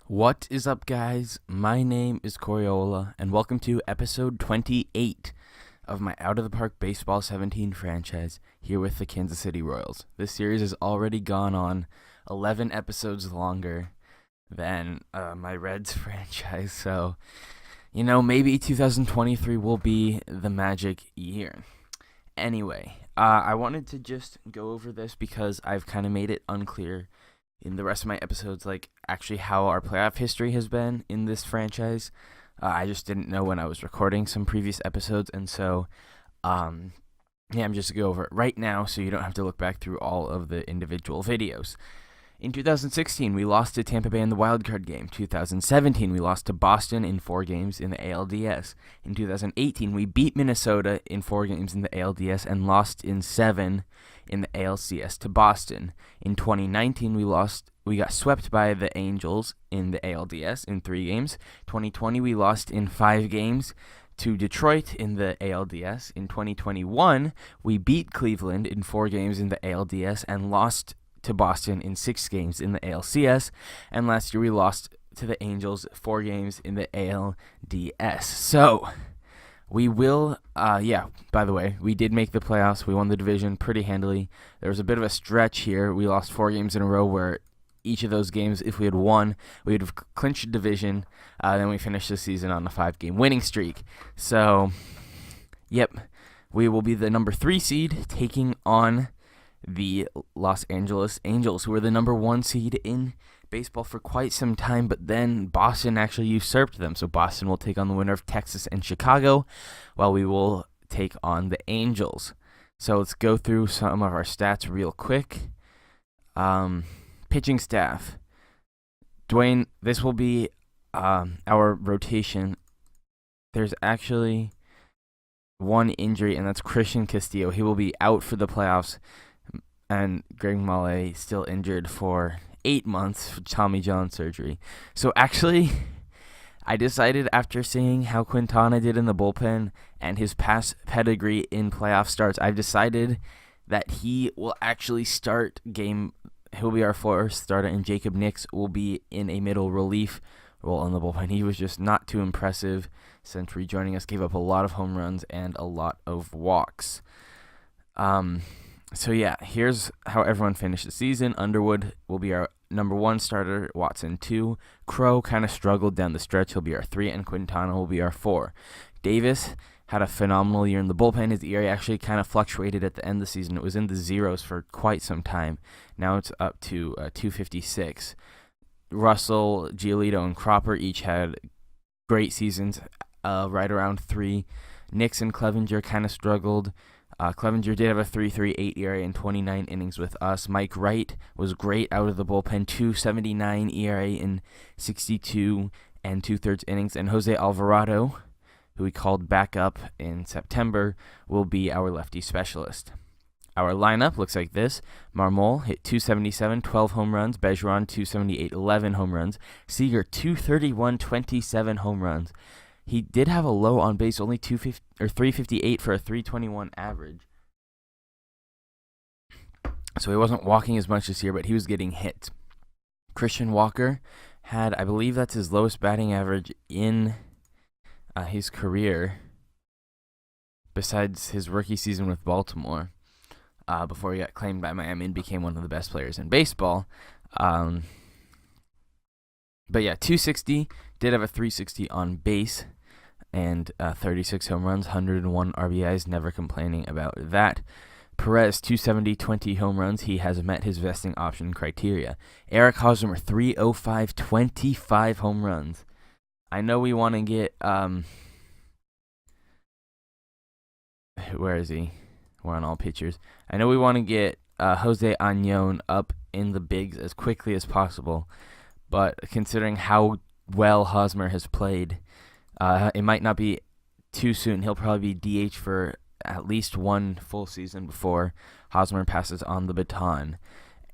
What is up, guys? My name is Coriola, and welcome to episode 28 of my Out of the Park Baseball 17 franchise here with the Kansas City Royals. This series has already gone on 11 episodes longer than my Reds franchise, so, maybe 2023 will be the magic year. Anyway, I wanted to just go over this because I've kind of made it unclear in the rest of my episodes, actually how our playoff history has been in this franchise. I just didn't know when I was recording some previous episodes, and so, I'm just going to go over it right now so you don't have to look back through all of the individual videos. In 2016, we lost to Tampa Bay in the wildcard game. 2017, we lost to Boston in 4 games in the ALDS. In 2018, we beat Minnesota in 4 games in the ALDS and lost in 7 in the ALCS to Boston. In 2019, we got swept by the Angels in the ALDS in 3 games. 2020, we lost in 5 games to Detroit in the ALDS. In 2021, we beat Cleveland in 4 games in the ALDS and lost to Boston in 6 games in the ALCS, and last year we lost to the Angels 4 games in the ALDS. So, we will, by the way, we did make the playoffs. We won the division pretty handily. There was a bit of a stretch here. We lost 4 games in a row where each of those games, if we had won, we would have clinched the division. Then we finished the season on a 5-game winning streak. So, we will be the number 3 seed taking on the Los Angeles Angels, who were the number 1 seed in baseball for quite some time, but then Boston actually usurped them. So Boston will take on the winner of Texas and Chicago, while we will take on the Angels. So let's go through some of our stats real quick. Pitching staff. Dwayne, this will be our rotation. There's actually one injury, and that's Christian Castillo. He will be out for the playoffs. And Greg Mahle still injured for 8 months for Tommy John surgery. So actually, I decided after seeing how Quintana did in the bullpen and his past pedigree in playoff starts, I've decided that he will actually start game. He'll be our first starter, and Jacob Nix will be in a middle relief role in the bullpen. He was just not too impressive since rejoining us. Gave up a lot of home runs and a lot of walks. So here's how everyone finished the season. Underwood will be our number 1 starter, Watson 2. Crow kind of struggled down the stretch. He'll be our 3, and Quintana will be our 4. Davis had a phenomenal year in the bullpen. His ERA actually kind of fluctuated at the end of the season. It was in the zeros for quite some time. Now it's up to 256. Russell, Giolito, and Cropper each had great seasons, right around 3. Nix and Clevenger kind of struggled. Clevenger did have a 3.38 ERA in 29 innings with us. Mike Wright was great out of the bullpen, 2.79 ERA in 62 and 2/3 innings. And Jose Alvarado, who we called back up in September, will be our lefty specialist. Our lineup looks like this. Marmol hit 277, 12 home runs. Bergeron 278, 11 home runs. Seager 231, 27 home runs. He did have a low on base, only 358 for a 321 average. So he wasn't walking as much this year, but he was getting hit. Christian Walker had, I believe that's his lowest batting average in his career, besides his rookie season with Baltimore, before he got claimed by Miami and became one of the best players in baseball. But 260, did have a 360 on base, and 36 home runs, 101 RBIs, never complaining about that. Perez, 270, 20 home runs. He has met his vesting option criteria. Eric Hosmer, 305, 25 home runs. I know we want to get, where is he? We're on all pitchers. I know we want to get Jose Añón up in the bigs as quickly as possible, but considering how well Hosmer has played, it might not be too soon. He'll probably be DH for at least 1 full season before Hosmer passes on the baton.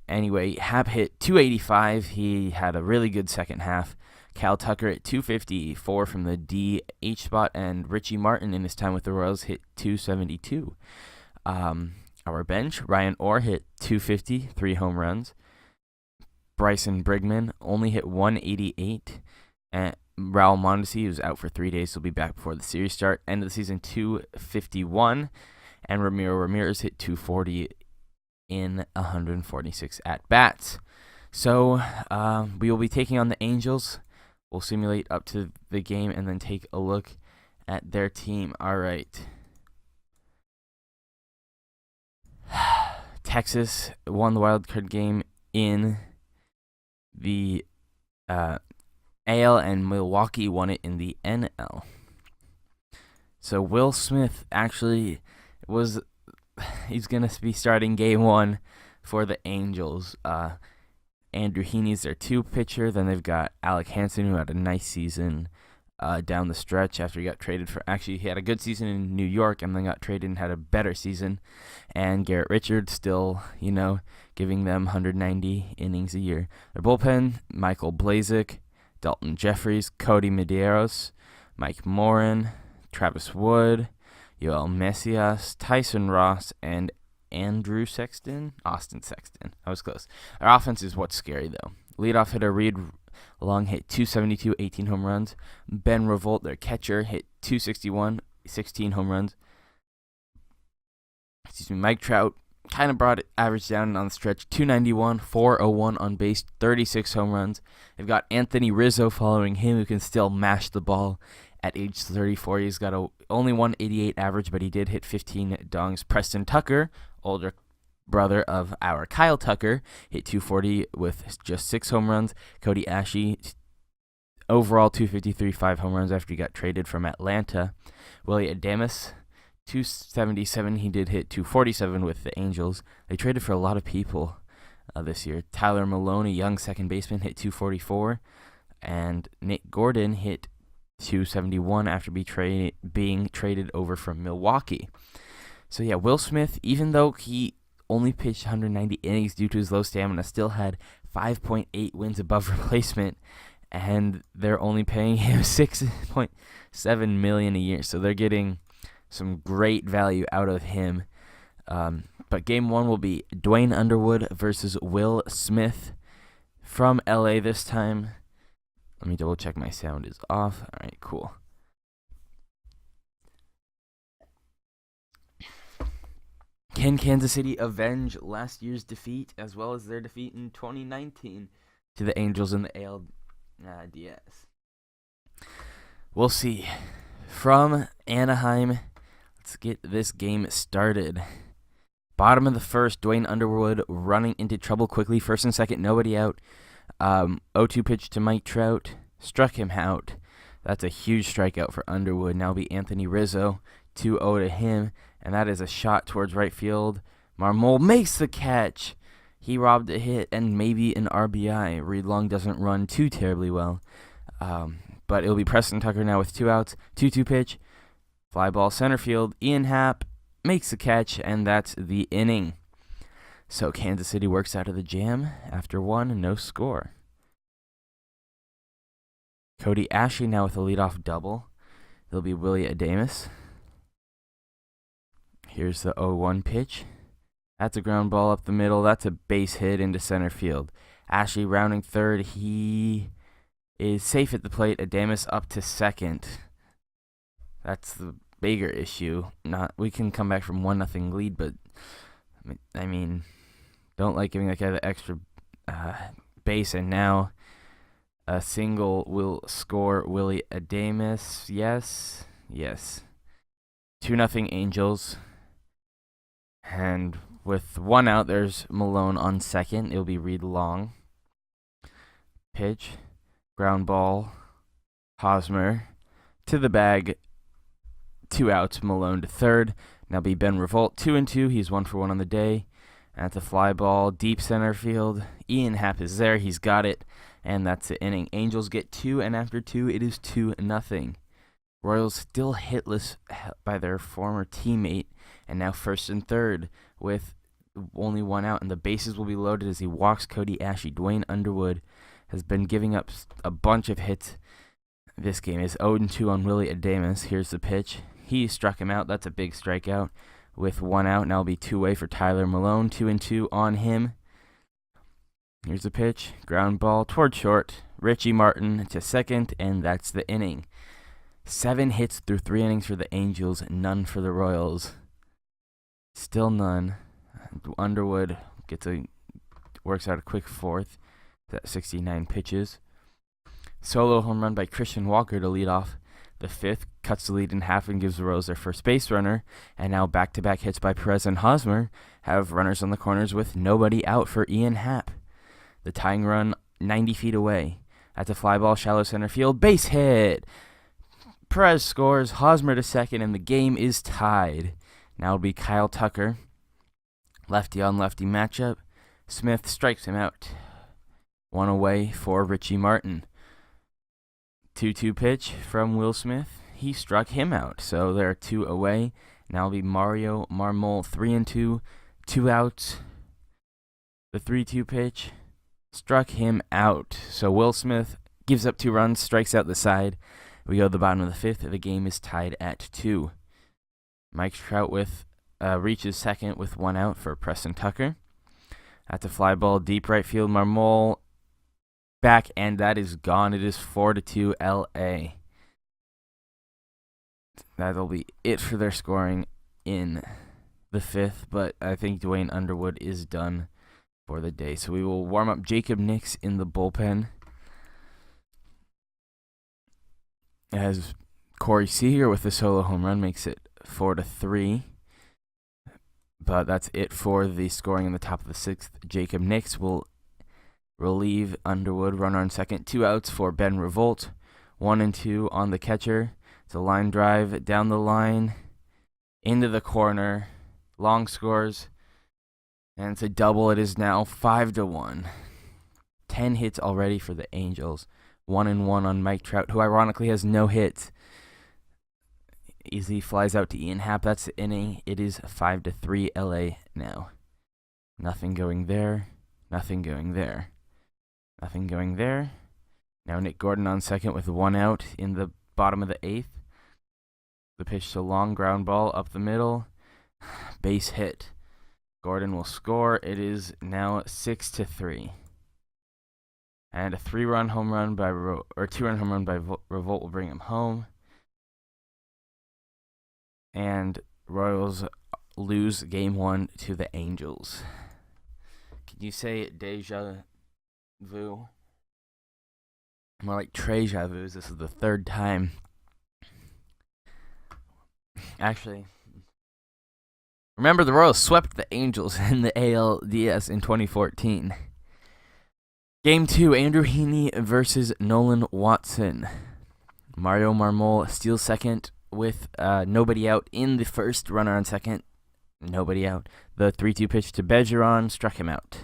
Anyway, Hap hit 285. He had a really good second half. Cal Tucker at 254 from the DH spot, and Richie Martin in his time with the Royals hit 272. Our bench, Ryan Orr hit 250, 3 home runs. Bryson Brigman only hit 188. And Raul Mondesi, who's out for 3 days, will be back before the series start. End of the season, 251. And Ramiro Ramirez hit 240 in 146 at-bats. So we will be taking on the Angels. We'll simulate up to the game and then take a look at their team. All right. Texas won the wild card game in the AL, and Milwaukee won it in the NL. So Will Smith actually he's going to be starting game 1 for the Angels. Andrew Heaney's their 2 pitcher. Then they've got Alec Hansen, who had a nice season down the stretch after he got traded for. Actually, he had a good season in New York and then got traded and had a better season. And Garrett Richards still, giving them 190 innings a year. Their bullpen: Michael Blazek, Dalton Jeffries, Cody Medeiros, Mike Morin, Travis Wood, Yoel Messias, Tyson Ross, and Austin Sexton. I was close. Our offense is what's scary, though. Leadoff hitter Reed Long hit 272, 18 home runs. Ben Revolt, their catcher, hit 261, 16 home runs. Mike Trout kind of brought it average down on the stretch. 291, 401 on base, 36 home runs. They've got Anthony Rizzo following him, who can still mash the ball at age 34. He's got only 188 average, but he did hit 15 dongs. Preston Tucker, older brother of our Kyle Tucker, hit 240 with just 6 home runs. Cody Ashley, overall 253, 5 home runs after he got traded from Atlanta. Willie Adames, 277. He did hit 247 with the Angels. They traded for a lot of people this year. Tyler Maloney, young second baseman, hit 244. And Nick Gordon hit 271 after being traded over from Milwaukee. So yeah, Will Smith, even though he only pitched 190 innings due to his low stamina, still had 5.8 wins above replacement, and they're only paying him $6.7 million a year. So they're getting some great value out of him. But game 1 will be Dwayne Underwood versus Will Smith from LA this time. Let me double check my sound is off. All right, cool. Can Kansas City avenge last year's defeat as well as their defeat in 2019 to the Angels in the ALDS? We'll see. From Anaheim, let's get this game started. Bottom of the first, Dwayne Underwood running into trouble quickly. First and second, nobody out. 0-2 pitch to Mike Trout. Struck him out. That's a huge strikeout for Underwood. Now be Anthony Rizzo. 2-0 to him. And that is a shot towards right field. Marmol makes the catch. He robbed a hit and maybe an RBI. Reed Long doesn't run too terribly well. But it'll be Preston Tucker now with 2 outs. 2-2 pitch. Fly ball center field. Ian Happ makes the catch, and that's the inning. So Kansas City works out of the jam after 1, no score. Cody Ashley now with a leadoff double. It'll be Willie Adames. Here's the 0-1 pitch. That's a ground ball up the middle. That's a base hit into center field. Ashley rounding third. He is safe at the plate. Adames up to second. That's the bigger issue. We can come back from 1-0 lead, but I mean, don't like giving that guy the extra base. And now a single will score Willie Adames. Yes. 2-0 Angels. And with 1 out, there's Malone on second. It'll be Reed Long. Pitch. Ground ball. Hosmer to the bag. 2 outs. Malone to third. Now be Ben Revolt. 2-2. He's 1 for 1 on the day. That's a fly ball. Deep center field. Ian Happ is there. He's got it. And that's the inning. Angels get 2, and after 2, it is 2-0. Royals still hitless by their former teammate, and now first and third with only 1 out, and the bases will be loaded as he walks Cody Ashley. Dwayne Underwood has been giving up a bunch of hits this game. Is 0-2 on Willie Adames. Here's the pitch. He struck him out. That's a big strikeout. With 1 out, now it'll be 2-way for Tyler Malone. 2-2 on him. Here's the pitch. Ground ball toward short. Richie Martin to second, and that's the inning. 7 hits through 3 innings for the Angels, none for the Royals. Still none. Underwood works out a quick fourth. At 69 pitches. Solo home run by Christian Walker to lead off the 5th. Cuts the lead in half and gives the Royals their first base runner. And now back-to-back hits by Perez and Hosmer have runners on the corners with nobody out for Ian Happ. The tying run 90 feet away. That's a fly ball, shallow center field. Base hit! Perez scores, Hosmer to second, and the game is tied. Now it'll be Kyle Tucker. Lefty on lefty matchup. Smith strikes him out. 1 away for Richie Martin. 2-2 pitch from Will Smith. He struck him out. So there are 2 away. Now it'll be Mario Marmol, 3-2, 2 outs. The 3-2 pitch struck him out. So Will Smith gives up 2 runs, strikes out the side. We go to the bottom of the 5th. The game is tied at 2. Mike Trout reaches second with 1 out for Preston Tucker. That's a fly ball, deep right field. Marmol back, and that is gone. It is 4-2 LA. That'll be it for their scoring in the 5th, but I think Dwayne Underwood is done for the day. So we will warm up Jacob Nix in the bullpen as Corey Seager with the solo home run makes it 4-3. But that's it for the scoring in the top of the 6th. Jacob Nix will relieve Underwood. Runner on second. 2 outs for Ben Revolt. 1-2 on the catcher. It's a line drive down the line. Into the corner. Long scores. And it's a double. It is now 5-1. 10 hits already for the Angels. 1-1 on Mike Trout, who ironically has no hits. Easy flies out to Ian Happ. That's the inning. It is 5-3 LA now. Nothing going there. Nothing going there. Nothing going there. Now Nick Gordon on second with 1 out in the bottom of the 8th. The pitch to long ground ball up the middle. Base hit. Gordon will score. It is now 6-3. And a 3-run home run by 2-run home run by Revolt will bring him home. And Royals lose game 1 to the Angels. Can you say deja vu? More like treja vu. This is the 3rd time. Actually, remember the Royals swept the Angels in the ALDS in 2014. Game 2, Andrew Heaney versus Nolan Watson. Mario Marmol steals second with nobody out in the 1st. Runner on second, nobody out. The 3-2 pitch to Bergeron struck him out.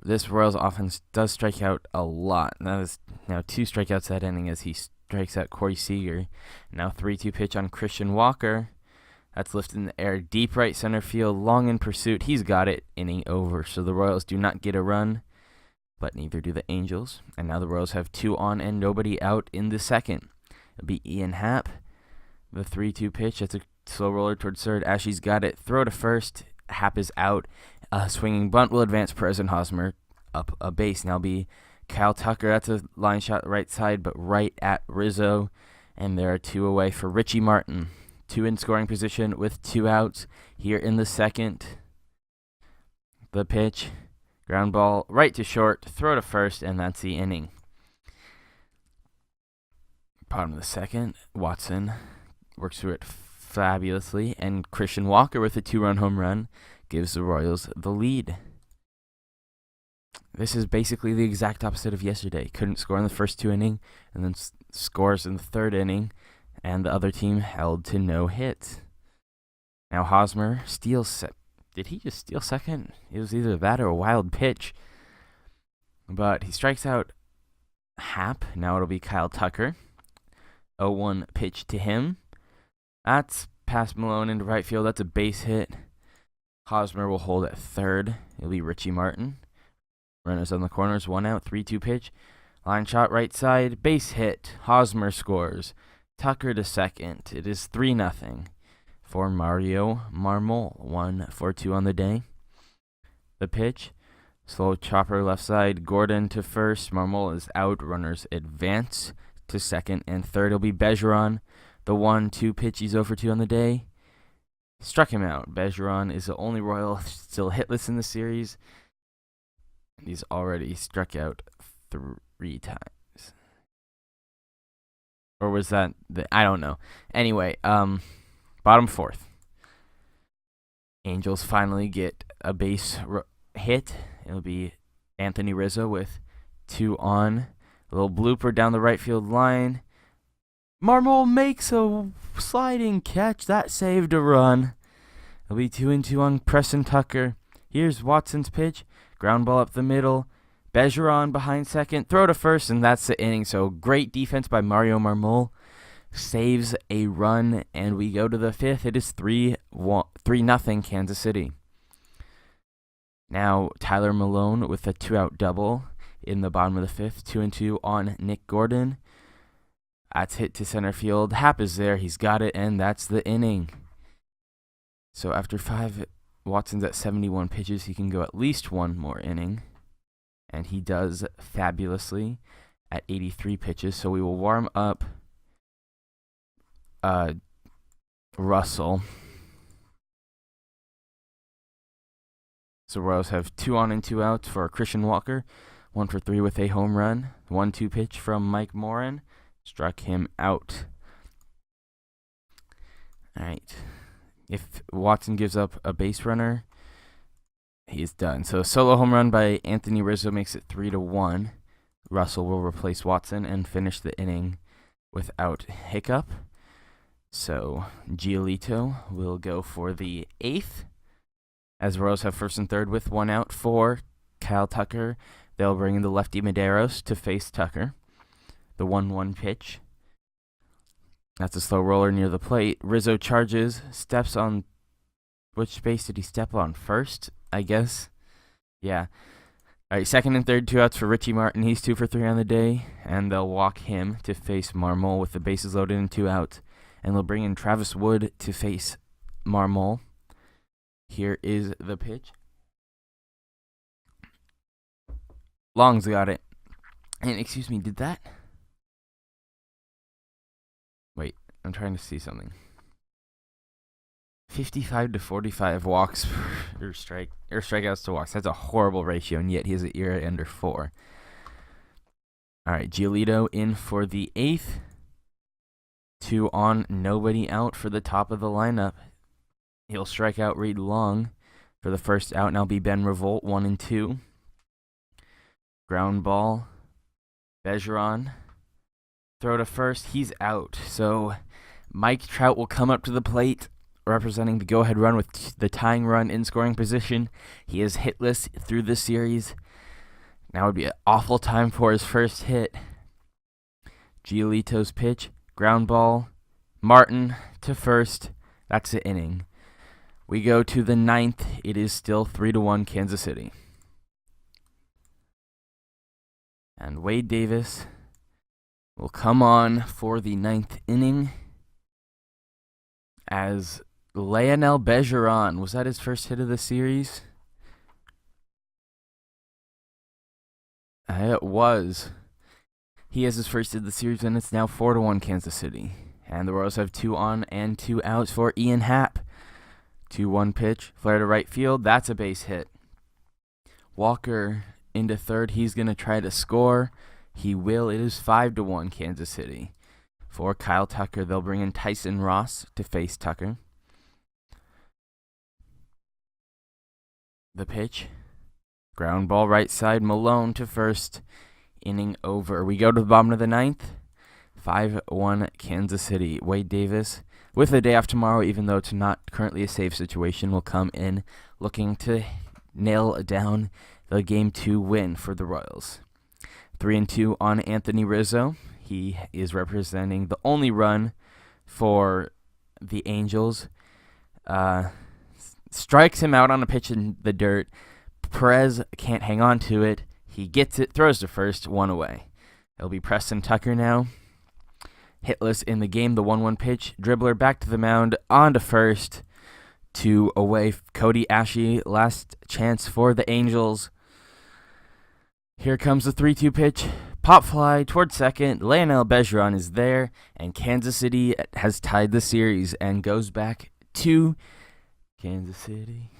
This Royals offense does strike out a lot. That is now 2 strikeouts that inning as he strikes out Corey Seager. Now 3-2 pitch on Christian Walker. That's lifted in the air. Deep right center field. Long in pursuit. He's got it. Inning over. So the Royals do not get a run, but neither do the Angels. And now the Royals have 2 on and nobody out in the 2nd. It'll be Ian Happ. The 3-2 pitch. That's a slow roller towards third. Ashley's got it. Throw to first. Happ is out. Swinging bunt will advance Perez and Hosmer up a base. Now be Kyle Tucker. That's a line shot right side, but right at Rizzo. And there are 2 away for Richie Martin. 2 in scoring position with 2 outs here in the 2nd. The pitch. Ground ball right to short. Throw to first, and that's the inning. Bottom of the 2nd. Watson works through it fabulously, and Christian Walker with a 2-run home run gives the Royals the lead. This is basically the exact opposite of yesterday. Couldn't score in the first 2 innings, and then scores in the 3rd inning, and the other team held to no hits. Now Hosmer steals. Did he just steal second? It was either that or a wild pitch. But he strikes out Happ. Now it'll be Kyle Tucker. 0-1 pitch to him. That's past Malone into right field. That's a base hit. Hosmer will hold at 3rd. It'll be Richie Martin. Runners on the corners. 1 out. 3-2 pitch. Line shot right side. Base hit. Hosmer scores. Tucker to second. It is 3-0 for Mario Marmol. 1 for 2 on the day. The pitch. Slow chopper left side. Gordon to first. Marmol is out. Runners advance to second and third. It'll be Bergeron. The 1-2 pitch. He's over 2 on the day. Struck him out. Bergeron is the only Royal still hitless in the series. He's already struck out 3 times. Or was that I don't know. Anyway, bottom 4th. Angels finally get a base hit. It'll be Anthony Rizzo with 2 on. A little blooper down the right field line. Marmol makes a sliding catch. That saved a run. It'll be 2-2 on Preston Tucker. Here's Watson's pitch. Ground ball up the middle. Bergeron behind second. Throw to first, and that's the inning. So great defense by Mario Marmol. Saves a run, and we go to the 5th. It is 3-0 Kansas City. Now Tyler Malone with a 2-out double in the bottom of the 5th. 2-2 on Nick Gordon. That's hit to center field. Happ is there. He's got it, and that's the inning. So after 5, Watson's at 71 pitches. He can go at least 1 more inning, and he does fabulously at 83 pitches. So we will warm up Russell. So Royals have 2 on and 2 outs for Christian Walker. 1 for 3 with a home run. 1-2 pitch from Mike Morin. Struck him out. All right. If Watson gives up a base runner, he's done. So solo home run by Anthony Rizzo makes it 3-1. Russell will replace Watson and finish the inning without hiccup. So Giolito will go for the 8th. As Royals have first and third with 1 out for Kyle Tucker. They'll bring in the lefty Medeiros to face Tucker. The 1-1 pitch. That's a slow roller near the plate. Rizzo charges, steps on... Which space did he step on? First, I guess? Yeah. All right, second and third, 2 outs for Richie Martin. He's 2 for 3 on the day, and they'll walk him to face Marmol with the bases loaded and 2 outs. And they'll bring in Travis Wood to face Marmol. Here is the pitch. Long's got it. And excuse me, did that... Wait, I'm trying to see something. 55 to 45 walks or strikeouts to walks. That's a horrible ratio, and yet he has an ERA under 4. All right, Giolito in for the 8th. 2 on, nobody out for the top of the lineup. He'll strike out Reed Long for the first out, and that'll be Ben Revolt, 1-2. Ground ball. Bergeron. Throw to first. He's out. So Mike Trout will come up to the plate, representing the go-ahead run with the tying run in scoring position. He is hitless through the series. Now would be an awful time for his first hit. Giolito's pitch. Ground ball. Martin to first. That's the inning. We go to the 9th. It is still 3-1 Kansas City. And Wade Davis will come on for the 9th inning as Leonel Bergeron. Was that his first hit of the series? It was. He has his first hit of the series, and it's now 4-1 Kansas City. And the Royals have 2 on and 2 outs for Ian Happ. 2-1 pitch, flare to right field. That's a base hit. Walker into third. He's going to try to score. He will. It is 5-1 Kansas City. For Kyle Tucker, they'll bring in Tyson Ross to face Tucker. The pitch. Ground ball right side. Malone to first. Inning over. We go to the bottom of the 9th. 5-1 Kansas City. Wade Davis, with the day off tomorrow, even though it's not currently a safe situation, will come in looking to nail down the Game 2 win for the Royals. 3-2 on Anthony Rizzo. He is representing the only run for the Angels. Strikes him out on a pitch in the dirt. Perez can't hang on to it. He gets it, throws to first, 1 away. It'll be Preston Tucker now. Hitless in the game, the 1-1 pitch. Dribbler back to the mound, on to first. 2 away. Cody Ashe, last chance for the Angels. Here comes the 3-2 pitch. Pop fly towards second. Lionel Bergeron is there, and Kansas City has tied the series and goes back to Kansas City.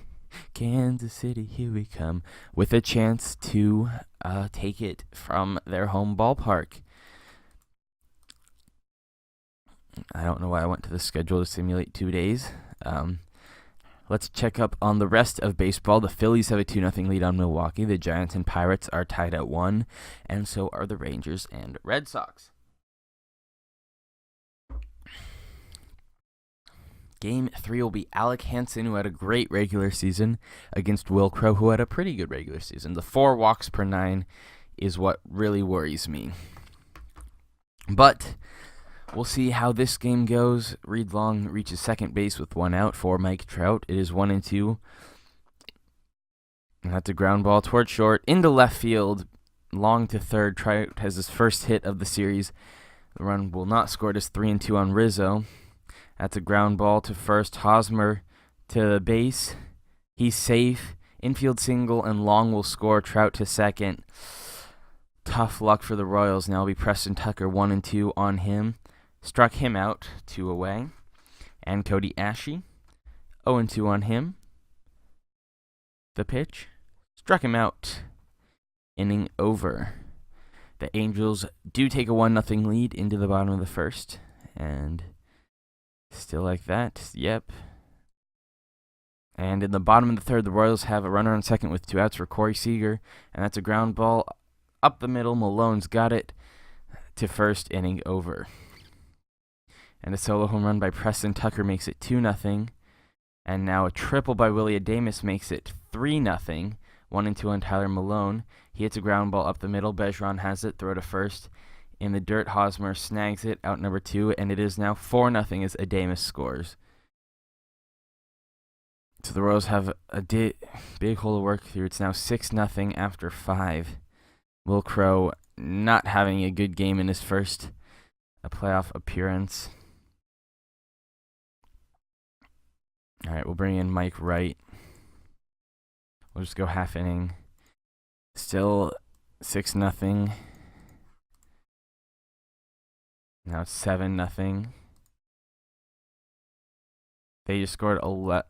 Kansas City, here we come, with a chance to take it from their home ballpark. I don't know why I went to the schedule to simulate 2 days. Let's check up on the rest of baseball. The Phillies have a 2-0 lead on Milwaukee. The Giants and Pirates are tied at 1, and so are the Rangers and Red Sox. Game 3 will be Alec Hansen, who had a great regular season, against Will Crow, who had a pretty good regular season. The 4 walks per 9 is what really worries me. But we'll see how this game goes. Reed Long reaches second base with 1 out for Mike Trout. It is 1-2. And that's a ground ball toward short. Into left field. Long to third. Trout has his first hit of the series. The run will not score. It is 3-2 on Rizzo. That's a ground ball to first. Hosmer to the base. He's safe. Infield single, and Long will score. Trout to second. Tough luck for the Royals. Now it'll be Preston Tucker 1-2 on him. Struck him out, 2 away. And Cody Ashe, 0-2 on him. The pitch. Struck him out. Inning over. The Angels do take a 1-0 lead into the bottom of the first. And still like that. Yep. And in the bottom of the third, the Royals have a runner on second with 2 outs for Corey Seager. And that's a ground ball up the middle. Malone's got it to first. Inning over. And a solo home run by Preston Tucker makes it 2-0. And now a triple by Willie Adames makes it 3-0. 1-2 on Tyler Malone. He hits a ground ball up the middle. Bergeron has it. Throw to first. In the dirt, Hosmer snags it. Out number 2. And it is now 4-0 as Adames scores. So the Royals have a big hole to work through. It's now 6-0 after 5. Will Crow not having a good game in his first playoff appearance. All right, we'll bring in Mike Wright. We'll just go half inning. Still 6-0. Now it's 7-0. They just scored 11.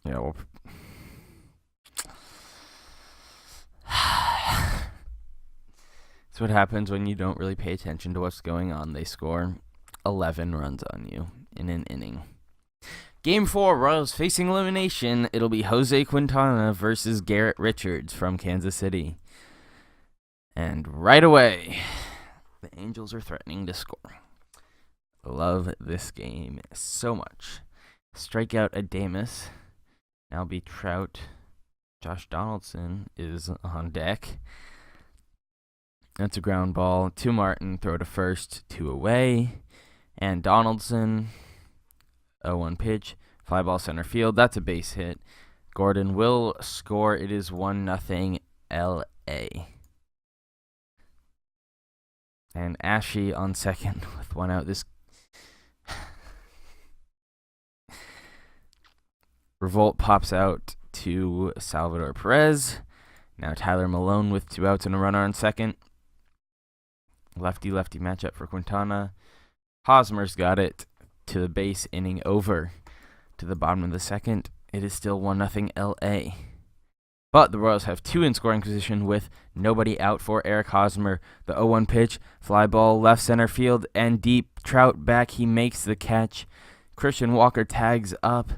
Yeah, well. That's what happens when you don't really pay attention to what's going on. They score 11 runs on you in an inning. Game 4, Royals facing elimination. It'll be Jose Quintana versus Garrett Richards from Kansas City. And right away, the Angels are threatening to score. Love this game so much. Strikeout Adames. Now be Trout. Josh Donaldson is on deck. That's a ground ball to Martin. Throw to first. 2 away. And Donaldson. 0-1 pitch. Fly ball center field. That's a base hit. Gordon will score. It is 1-0 LA. And Ashe on second with 1 out. This Revolt pops out to Salvador Perez. Now Tyler Malone with 2 outs and a runner on second. Lefty-lefty matchup for Quintana. Hosmer's got it to the base. Inning over. To the bottom of the second, it is still 1-0 LA. But the Royals have 2 in scoring position with nobody out for Eric Hosmer. The 0-1 pitch, fly ball left center field and deep. Trout back, he makes the catch. Christian Walker tags up.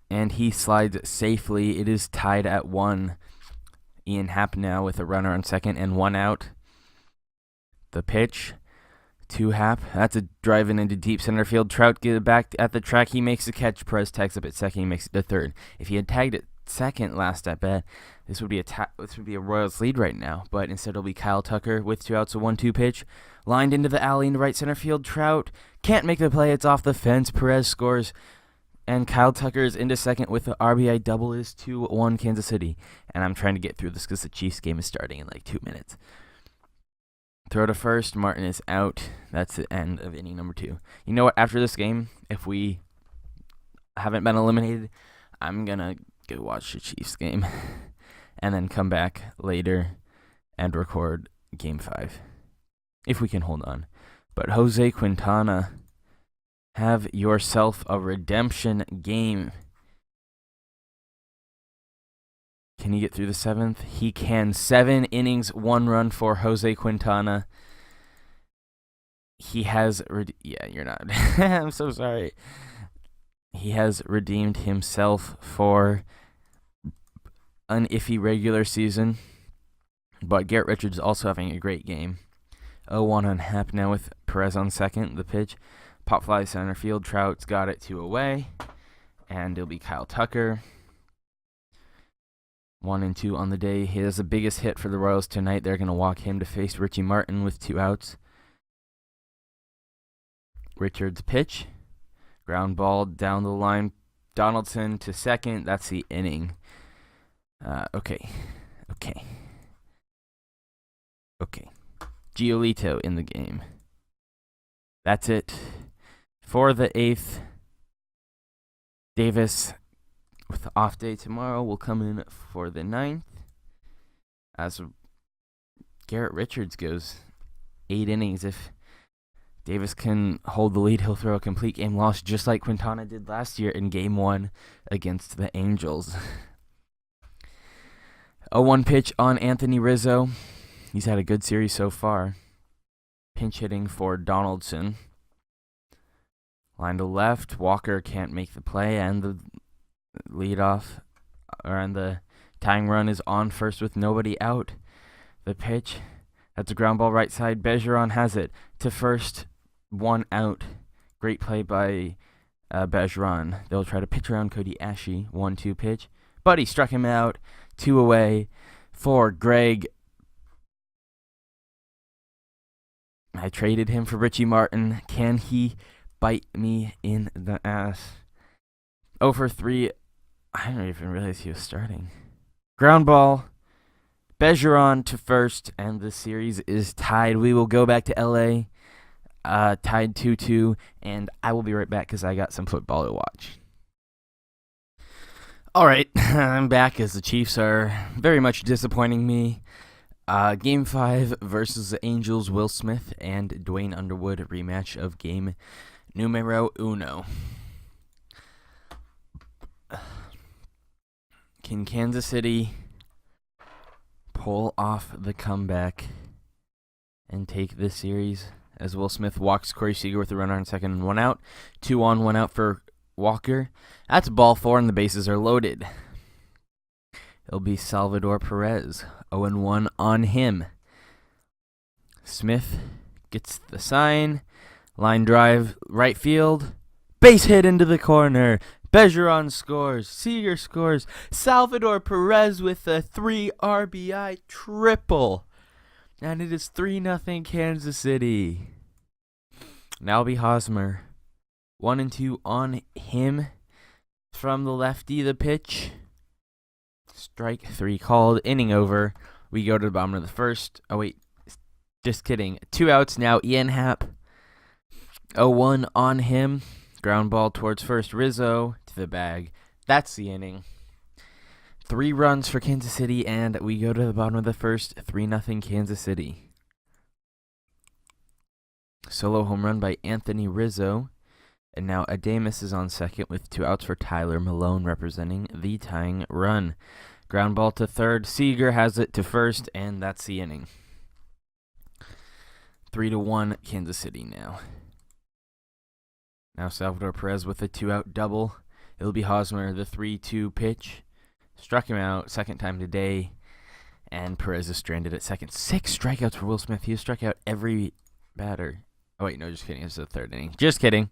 And he slides safely. It is tied at 1. Ian Happ now with a runner on second and 1 out. The pitch to Happ. That's a driving into deep center field. Trout gets it back at the track. He makes the catch. Perez tags up at second. He makes it to third. If he had tagged at second last at bat, this would be a Royals lead right now. But instead it'll be Kyle Tucker with 2 outs, a 1-2 pitch. Lined into the alley into right center field. Trout can't make the play. It's off the fence. Perez scores. And Kyle Tucker is into second with the RBI double. Is 2-1 Kansas City. And I'm trying to get through this because the Chiefs game is starting in like 2 minutes. Throw to first. Martin is out. That's the end of inning number 2. You know what? After this game, if we haven't been eliminated, I'm going to go watch the Chiefs game and then come back later and record Game 5, if we can hold on. But Jose Quintana, have yourself a redemption game. Can he get through the 7th? He can. 7 innings, 1 run for Jose Quintana. He has... yeah, you're not. I'm so sorry. He has redeemed himself for an iffy regular season. But Garrett Richards also having a great game. 0-1 on Happ now with Perez on second. The pitch. Pop fly center field. Trout's got it 2 away. And it'll be Kyle Tucker. 1-2 on the day. He has the biggest hit for the Royals tonight. They're going to walk him to face Richie Martin with 2 outs. Richards pitch. Ground ball down the line. Donaldson to second. That's the inning. Okay. Giolito in the game. That's it. For the 8th, Davis, with the off day tomorrow, will come in for the 9th. As Garrett Richards goes 8 innings. If Davis can hold the lead, he'll throw a complete game loss, just like Quintana did last year in Game 1 against the Angels. 0-1 pitch on Anthony Rizzo. He's had a good series so far. Pinch hitting for Donaldson. Line to left. Walker can't make the play, and the the tying run is on first with nobody out. The pitch. That's a ground ball right side. Bergeron has it to first. 1 out. Great play by Bergeron. They'll try to pitch around Cody Ashe. 1-2 pitch. But he struck him out. 2 away for Greg. I traded him for Richie Martin. Can he bite me in the ass? 0 for 3. I didn't even realize he was starting. Ground ball. Bergeron to first, and the series is tied. We will go back to LA. Tied 2-2, and I will be right back because I got some football to watch. All right, I'm back as the Chiefs are very much disappointing me. Game 5 versus the Angels, Will Smith and Dwayne Underwood, rematch of game numero uno. Can Kansas City pull off the comeback and take this series? As Will Smith walks Corey Seager with a runner on second and 1 out. 2 on, 1 out for Walker. That's ball 4 and the bases are loaded. It'll be Salvador Perez. 0-1 on him. Smith gets the sign. Line drive, right field. Base hit into the corner. Bergeron scores. Seager scores. Salvador Perez with a 3 RBI triple. And it is 3-0 Kansas City. Now it'll be Hosmer. 1-2 on him. From the lefty, the pitch. Strike 3 called. Inning over. We go to the bottom of the first. Oh, wait. Just kidding. 2 outs now. Ian Happ. 0-1 on him. Ground ball towards first. Rizzo to the bag. That's the inning. 3 runs for Kansas City, and we go to the bottom of the first. 3-0 Kansas City. Solo home run by Anthony Rizzo. And now Adames is on second with 2 outs for Tyler Malone representing the tying run. Ground ball to third. Seager has it to first, and that's the inning. 3-1 Kansas City now. Now Salvador Perez with a 2-out double. It'll be Hosmer, the 3-2 pitch. Struck him out second time today, and Perez is stranded at second. 6 strikeouts for Will Smith. He has struck out every batter. Oh, wait, no, just kidding. It's the 3rd inning. Just kidding.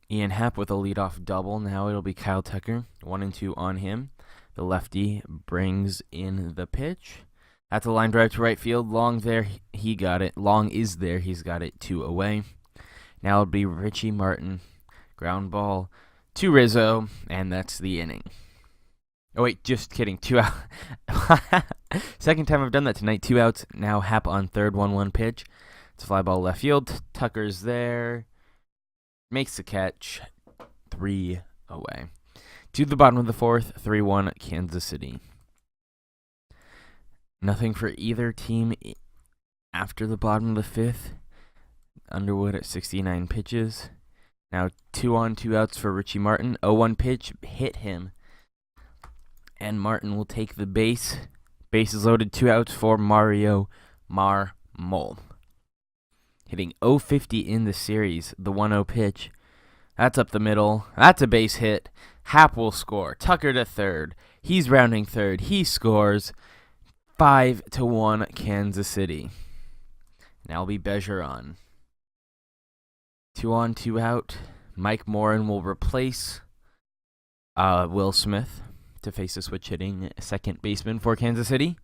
Ian Happ with a leadoff double. Now it'll be Kyle Tucker. 1-2 on him. The lefty brings in the pitch. That's a line drive to right field. Long there. He got it. Long is there. He's got it 2 away. Now it'll be Richie Martin. Ground ball to Rizzo, and that's the inning. Oh, wait, just kidding. 2 out. Second time I've done that tonight. 2 outs. Now Happ on third, 1-1 pitch. It's a fly ball left field. Tucker's there. Makes the catch. 3 away. To the bottom of the fourth, 3-1 Kansas City. Nothing for either team after the bottom of the fifth. Underwood at 69 pitches. Now 2 on, 2 outs for Richie Martin. 0-1 pitch hit him. And Martin will take the base. Bases loaded, 2 outs for Mario Marmol. Hitting .050 in the series, the 1-0 pitch. That's up the middle. That's a base hit. Happ will score. Tucker to third. He's rounding third. He scores. 5-1 Kansas City. Now will be Bergeron. 2 on, 2 out. Mike Morin will replace Will Smith to face a switch hitting second baseman for Kansas City.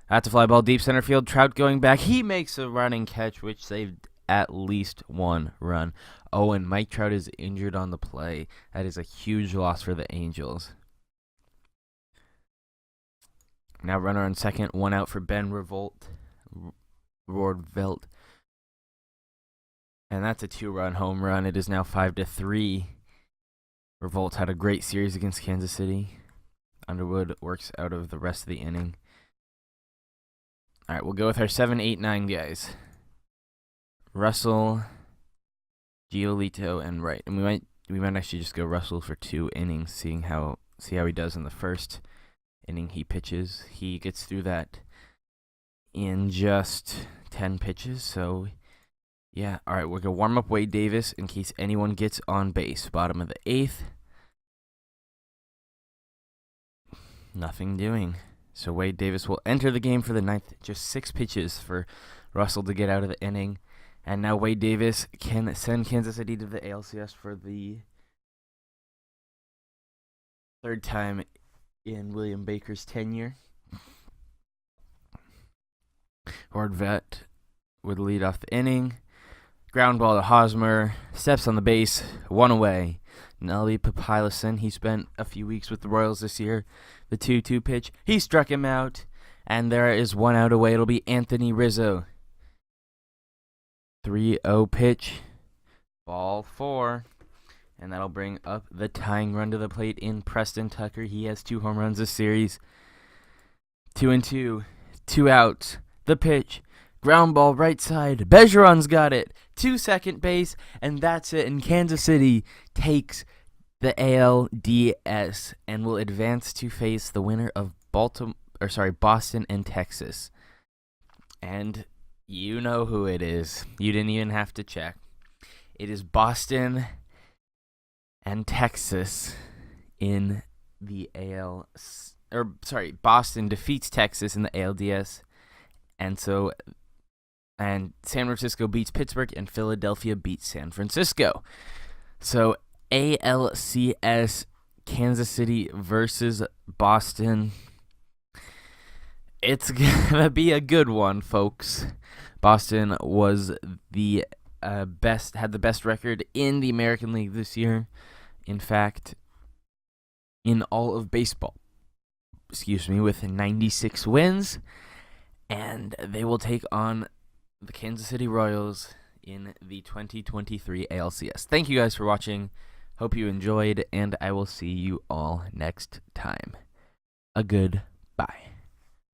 That's a fly ball deep center field. Trout going back. He makes a running catch, which saved at least 1 run. Oh, and Mike Trout is injured on the play. That is a huge loss for the Angels. Now runner on second. 1 out for Ben Roorvelt. And that's a 2-run home run. It is now 5-3. Revolt had a great series against Kansas City. Underwood works out of the rest of the inning. All right, we'll go with our 7, 8, 9 guys. Russell, Giolito, and Wright. And we might actually just go Russell for 2 innings, see how he does in the first inning he pitches. He gets through that in just 10 pitches, so yeah. All right, we're going to warm up Wade Davis in case anyone gets on base. Bottom of the 8th. Nothing doing. So Wade Davis will enter the game for the 9th. Just 6 pitches for Russell to get out of the inning. And now Wade Davis can send Kansas City to the ALCS for the 3rd time in William Baker's tenure. Horvat would lead off the inning. Ground ball to Hosmer. Steps on the base. 1 away. Nelly Papilison, he spent a few weeks with the Royals this year. The 2-2 pitch, he struck him out. And there is 1 out away. It'll be Anthony Rizzo. 3-0 pitch. Ball 4. And that'll bring up the tying run to the plate in Preston Tucker. He has 2 home runs this series. 2-2. 2 outs. The pitch. Ground ball right side. Bergeron's got it. To second base. And that's it. And Kansas City takes the ALDS and will advance to face the winner of Boston and Texas. And you know who it is. You didn't even have to check. It is Boston and Texas in the Boston defeats Texas in the ALDS. And San Francisco beats Pittsburgh, and Philadelphia beats San Francisco. So ALCS, Kansas City versus Boston. It's going to be a good one, folks. Boston was the had the best record in the American League this year. In fact, in all of baseball. With 96 wins. And they will take on the Kansas City Royals in the 2023 ALCS. Thank you guys for watching. Hope you enjoyed, and I will see you all next time. A good bye.